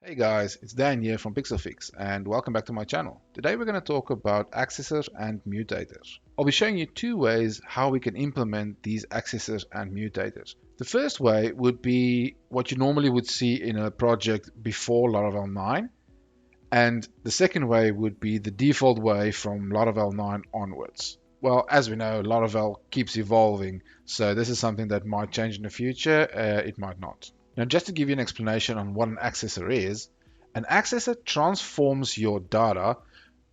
Hey guys, it's Dan here from PixelFix and welcome back to my channel. Today we're going to talk about accessors and mutators. I'll be showing you two ways how we can implement these accessors and mutators. The first way would be what you normally would see in a project before Laravel 9, and the second way would be the default way from Laravel 9 onwards. Well, as we know, Laravel keeps evolving, so this is something that might change in the future, it might not. Now, just to give you an explanation on what an accessor is, an accessor transforms your data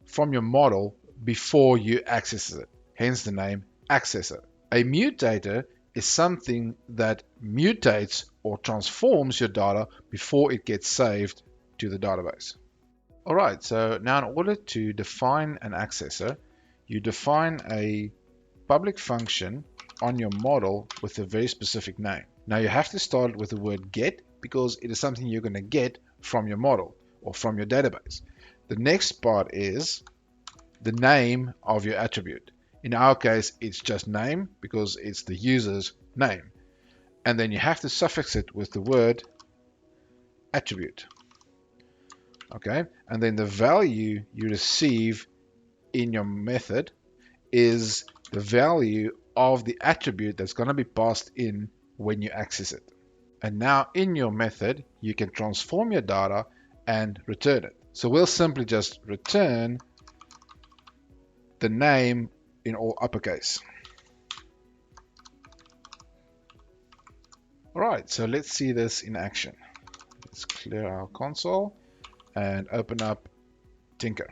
from your model before you access it, hence the name accessor. A mutator is something that mutates or transforms your data before it gets saved to the database. Alright, so now in order to define an accessor, you define a public function on your model with a very specific name. Now you have to start with the word get because it is something you're going to get from your model or from your database. The next part is the name of your attribute. In our case, it's just name because it's the user's name. And then you have to suffix it with the word attribute. Okay, and then the value you receive in your method is the value of the attribute that's going to be passed in when you access it. And now in your method, you can transform your data and return it. So we'll simply just return the name in all uppercase. All right, so let's see this in action. Let's clear our console and open up Tinker.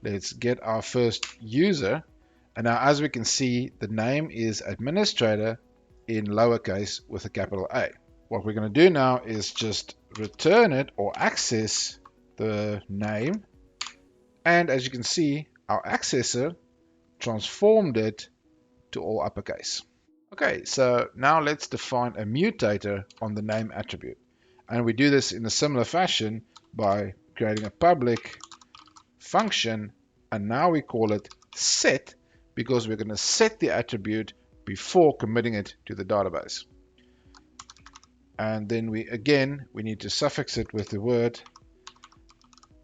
Let's get our first user. And now as we can see, the name is administrator in lowercase with a capital A. What we're going to do now is just return it or access the name. And as you can see, our accessor transformed it to all uppercase. Okay, so now let's define a mutator on the name attribute. And we do this in a similar fashion by creating a public function, and now we call it set because we're going to set the attribute before committing it to the database. And then we need to suffix it with the word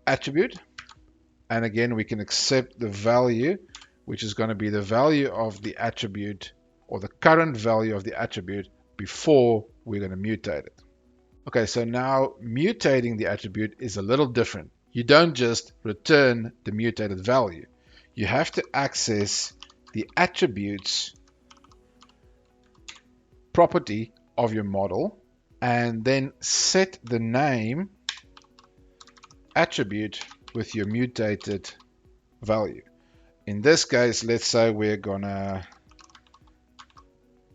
attribute, and again we can accept the value, which is going to be the value of the attribute or the current value of the attribute before we're going to mutate it. Okay, so now mutating the attribute is a little different. You don't just return the mutated value. You have to access the attributes property of your model and then set the name attribute with your mutated value. In this case, let's say we're gonna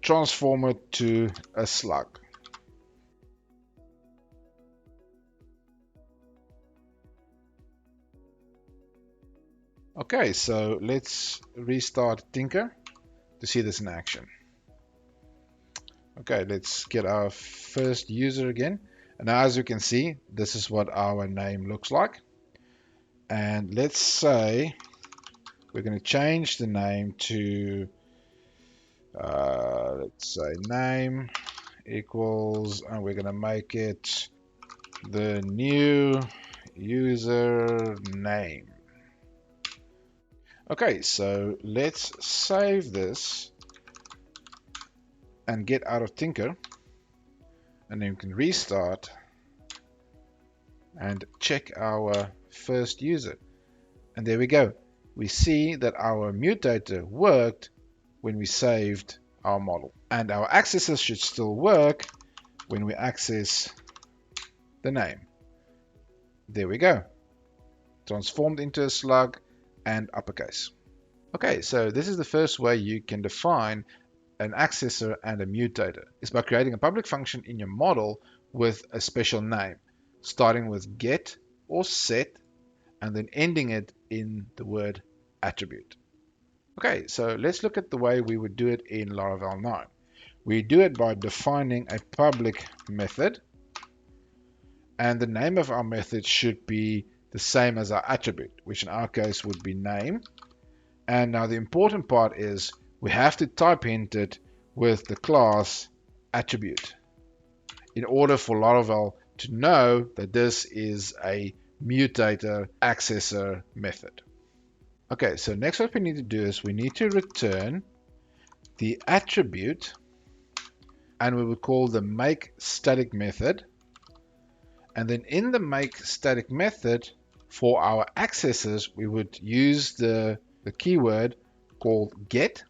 transform it to a slug. Okay, so let's restart Tinker to see this in action. Okay, let's get our first user again. And now as you can see, this is what our name looks like. And let's say we're going to change the name to, let's say name equals, and we're going to make it the new user name. Okay, so let's save this and get out of Tinker, and then we can restart and check our first user. And there we go. We see that our mutator worked when we saved our model. And our accessors should still work when we access the name. There we go. Transformed into a slug and uppercase. Okay, so this is the first way you can define an accessor and a mutator, is by creating a public function in your model with a special name, starting with get or set, and then ending it in the word attribute. Okay, so let's look at the way we would do it in Laravel 9. We do it by defining a public method, and the name of our method should be the same as our attribute, which in our case would be name. And now the important part is we have to type hint it with the class attribute in order for Laravel to know that this is a mutator accessor method. Okay, so next what we need to do is we need to return the attribute, and we would call the make static method. And then in the make static method, for our accessors, we would use the keyword called get,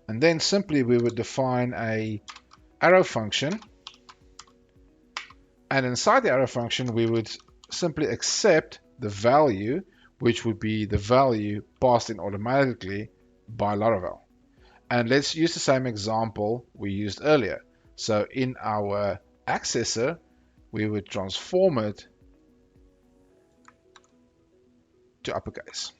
and then simply we would define a arrow function, and inside the arrow function we would simply accept the value, which would be the value passed in automatically by Laravel. And let's use the same example we used earlier. So in our accessor, we would transform it to uppercase.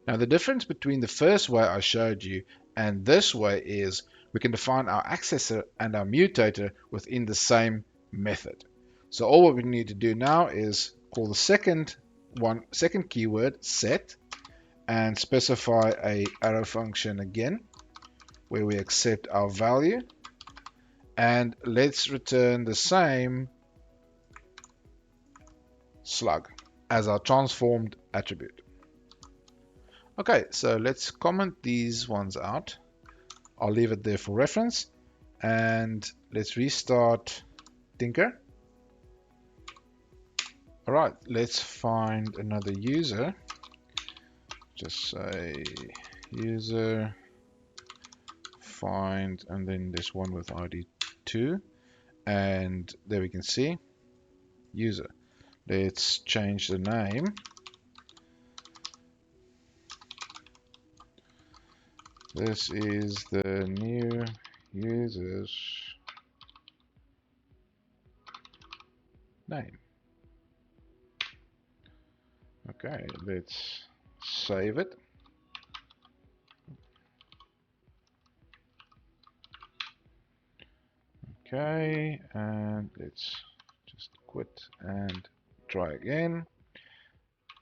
Now the difference between the first way I showed you and this way is we can define our accessor and our mutator within the same method. So all what we need to do now is call the second keyword set and specify a arrow function again where we accept our value, and let's return the same slug as our transformed attribute. Okay, so let's comment these ones out. I'll leave it there for reference, and let's restart Tinker. All right, let's find another user. Just say user find, and then there's one with ID 2, and there we can see user. Let's change the name. This is the new user's name. Okay, let's save it. Okay, and let's just quit and try again.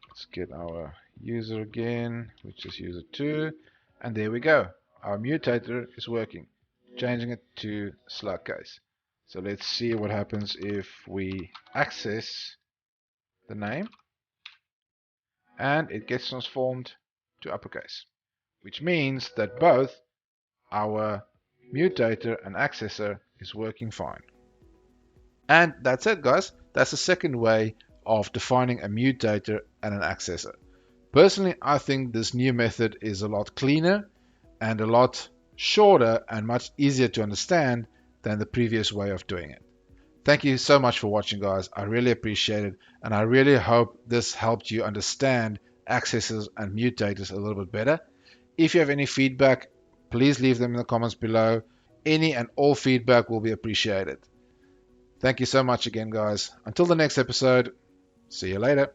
Let's get our user again, which is user 2, and there we go. Our mutator is working, changing it to slug case. So let's see what happens if we access the name, and it gets transformed to uppercase, which means that both our mutator and accessor is working fine. And that's it, guys. That's the second way of defining a mutator and an accessor. Personally, I think this new method is a lot cleaner and a lot shorter and much easier to understand than the previous way of doing it. Thank you so much for watching, guys. I really appreciate it, and I really hope this helped you understand accessors and mutators a little bit better. If you have any feedback, please leave them in the comments below. Any and all feedback will be appreciated. Thank you so much again, guys. Until the next episode, see you later.